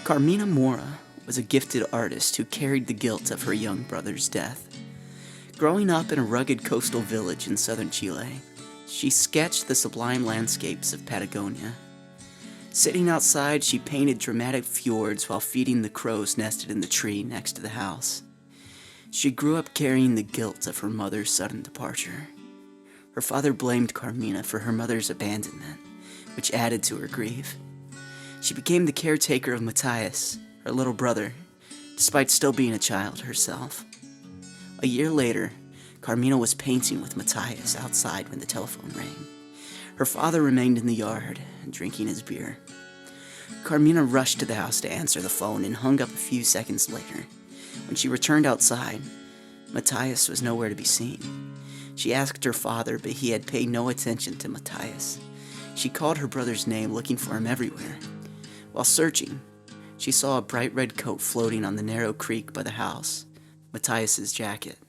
Carmina Mora was a gifted artist who carried the guilt of her young brother's death. Growing up in a rugged coastal village in southern Chile, she sketched the sublime landscapes of Patagonia. Sitting outside, she painted dramatic fjords while feeding the crows nested in the tree next to the house. She grew up carrying the guilt of her mother's sudden departure. Her father blamed Carmina for her mother's abandonment, which added to her grief. She became the caretaker of Matthias, her little brother, despite still being a child herself. A year later, Carmina was painting with Matthias outside when the telephone rang. Her father remained in the yard, drinking his beer. Carmina rushed to the house to answer the phone and hung up a few seconds later. When she returned outside, Matthias was nowhere to be seen. She asked her father, but he had paid no attention to Matthias. She called her brother's name, looking for him everywhere. While searching, she saw a bright red coat floating on the narrow creek by the house, Matthias's jacket.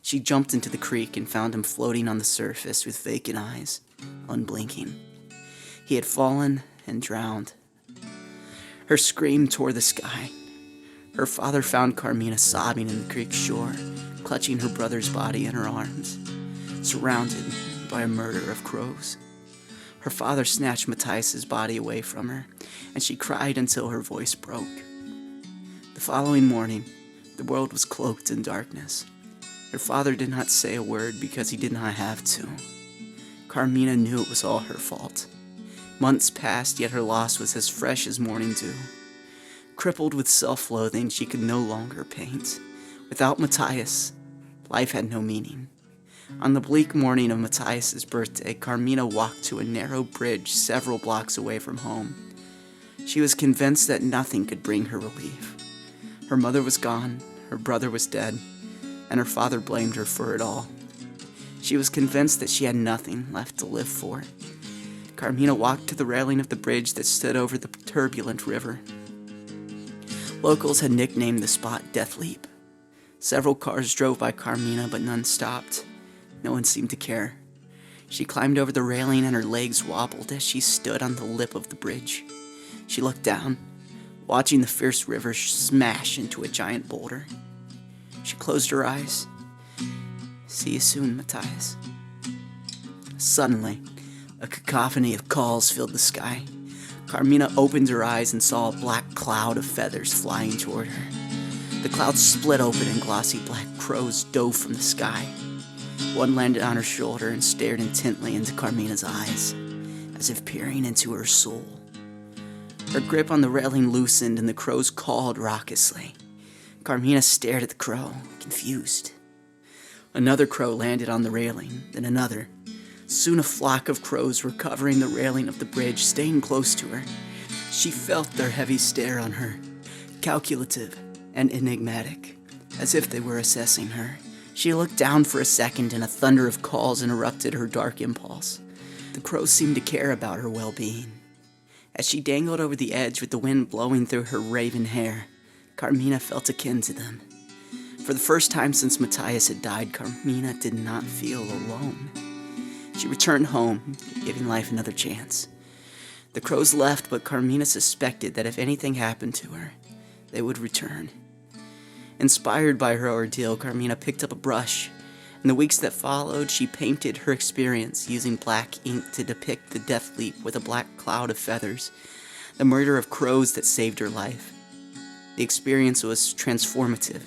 She jumped into the creek and found him floating on the surface with vacant eyes, unblinking. He had fallen and drowned. Her scream tore the sky. Her father found Carmina sobbing in the creek's shore, clutching her brother's body in her arms, surrounded by a murder of crows. Her father snatched Matthias's body away from her, and she cried until her voice broke. The following morning, the world was cloaked in darkness. Her father did not say a word because he did not have to. Carmina knew it was all her fault. Months passed, yet her loss was as fresh as morning dew. Crippled with self-loathing, she could no longer paint. Without Matthias, life had no meaning. On the bleak morning of Matthias's birthday, Carmina walked to a narrow bridge several blocks away from home. She was convinced that nothing could bring her relief. Her mother was gone, her brother was dead, and her father blamed her for it all. She was convinced that she had nothing left to live for. Carmina walked to the railing of the bridge that stood over the turbulent river. Locals had nicknamed the spot Death Leap. Several cars drove by Carmina, but none stopped. No one seemed to care. She climbed over the railing and her legs wobbled as she stood on the lip of the bridge. She looked down, watching the fierce river smash into a giant boulder. She closed her eyes. "See you soon, Matthias." Suddenly, a cacophony of calls filled the sky. Carmina opened her eyes and saw a black cloud of feathers flying toward her. The cloud split open and glossy black crows dove from the sky. One landed on her shoulder and stared intently into Carmina's eyes, as if peering into her soul. Her grip on the railing loosened and the crows called raucously. Carmina stared at the crow, confused. Another crow landed on the railing, then another. Soon a flock of crows were covering the railing of the bridge, staying close to her. She felt their heavy stare on her, calculative and enigmatic, as if they were assessing her. She looked down for a second and a thunder of calls interrupted her dark impulse. The crows seemed to care about her well-being. As she dangled over the edge with the wind blowing through her raven hair, Carmina felt akin to them. For the first time since Matthias had died, Carmina did not feel alone. She returned home, giving life another chance. The crows left, but Carmina suspected that if anything happened to her, they would return. Inspired by her ordeal, Carmina picked up a brush. In the weeks that followed, she painted her experience using black ink to depict the death leap with a black cloud of feathers, the murder of crows that saved her life. The experience was transformative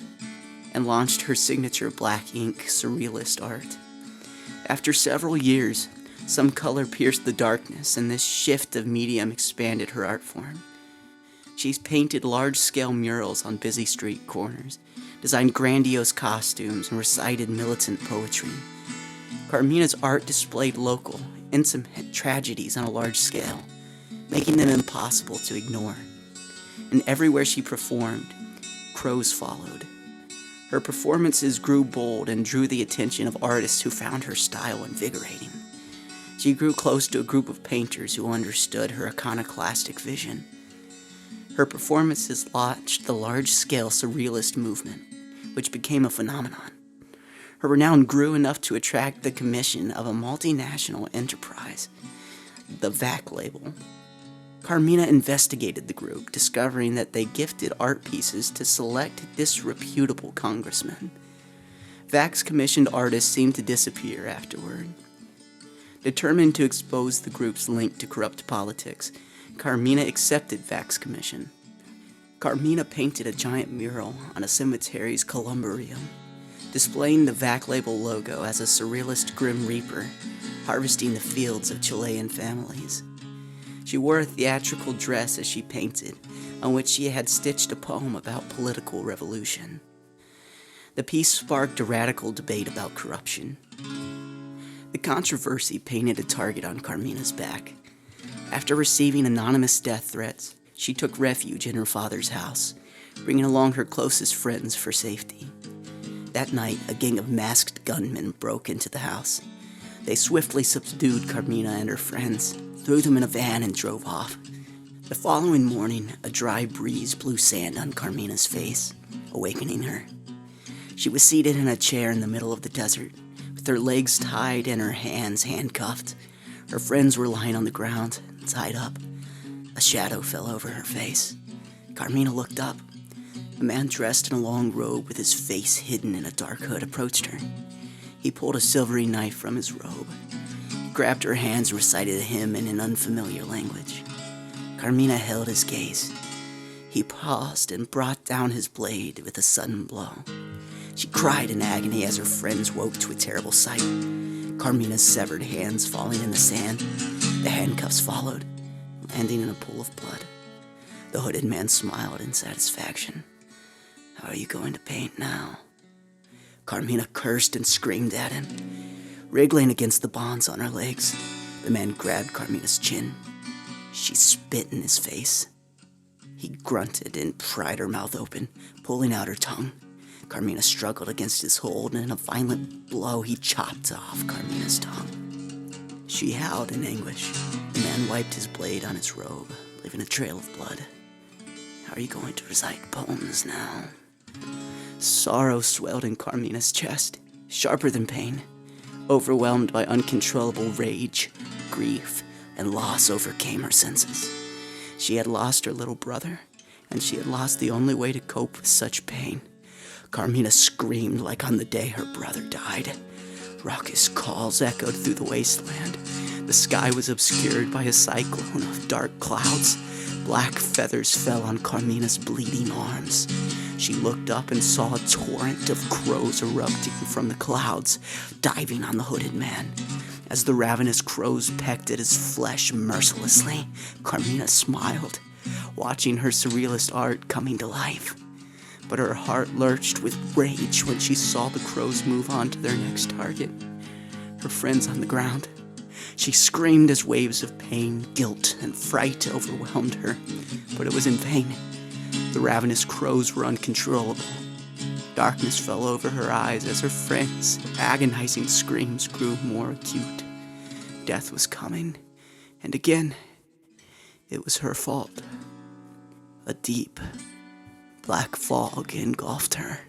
and launched her signature black ink surrealist art. After several years, some color pierced the darkness, and this shift of medium expanded her art form. She's painted large-scale murals on busy street corners, designed grandiose costumes, and recited militant poetry. Carmina's art displayed local, intimate tragedies on a large scale, making them impossible to ignore. And everywhere she performed, crows followed. Her performances grew bold and drew the attention of artists who found her style invigorating. She grew close to a group of painters who understood her iconoclastic vision. Her performances launched the large-scale surrealist movement, which became a phenomenon. Her renown grew enough to attract the commission of a multinational enterprise, the VAC label. Carmina investigated the group, discovering that they gifted art pieces to select disreputable congressmen. Vax's commissioned artists seemed to disappear afterward. Determined to expose the group's link to corrupt politics, Carmina accepted Vax's commission. Carmina painted a giant mural on a cemetery's columbarium, displaying the VAC label logo as a surrealist Grim Reaper, harvesting the fields of Chilean families. She wore a theatrical dress as she painted, on which she had stitched a poem about political revolution. The piece sparked a radical debate about corruption. The controversy painted a target on Carmina's back. After receiving anonymous death threats, she took refuge in her father's house, bringing along her closest friends for safety. That night, a gang of masked gunmen broke into the house. They swiftly subdued Carmina and her friends, threw them in a van, and drove off. The following morning, a dry breeze blew sand on Carmina's face, awakening her. She was seated in a chair in the middle of the desert, with her legs tied and her hands handcuffed. Her friends were lying on the ground, tied up. A shadow fell over her face. Carmina looked up. A man dressed in a long robe with his face hidden in a dark hood approached her. He pulled a silvery knife from his robe. He grabbed her hands and recited a hymn in an unfamiliar language. Carmina held his gaze. He paused and brought down his blade with a sudden blow. She cried in agony as her friends woke to a terrible sight. Carmina's severed hands falling in the sand. The handcuffs followed, landing in a pool of blood. The hooded man smiled in satisfaction. "How are you going to paint now?" Carmina cursed and screamed at him. Wriggling against the bonds on her legs, the man grabbed Carmina's chin. She spit in his face. He grunted and pried her mouth open, pulling out her tongue. Carmina struggled against his hold, and in a violent blow, he chopped off Carmina's tongue. She howled in anguish. The man wiped his blade on his robe, leaving a trail of blood. "How are you going to recite poems now?" Sorrow swelled in Carmina's chest, sharper than pain. Overwhelmed by uncontrollable rage, grief, and loss overcame her senses. She had lost her little brother, and she had lost the only way to cope with such pain. Carmina screamed like on the day her brother died. Raucous calls echoed through the wasteland. The sky was obscured by a cyclone of dark clouds. Black feathers fell on Carmina's bleeding arms. She looked up and saw a torrent of crows erupting from the clouds, diving on the hooded man. As the ravenous crows pecked at his flesh mercilessly, Carmina smiled, watching her surrealist art coming to life. But her heart lurched with rage when she saw the crows move on to their next target, her friends on the ground. She screamed as waves of pain, guilt, and fright overwhelmed her, but it was in vain. The ravenous crows were uncontrollable. Darkness fell over her eyes as her friends' agonizing screams grew more acute. Death was coming, and again, it was her fault. A deep, black fog engulfed her.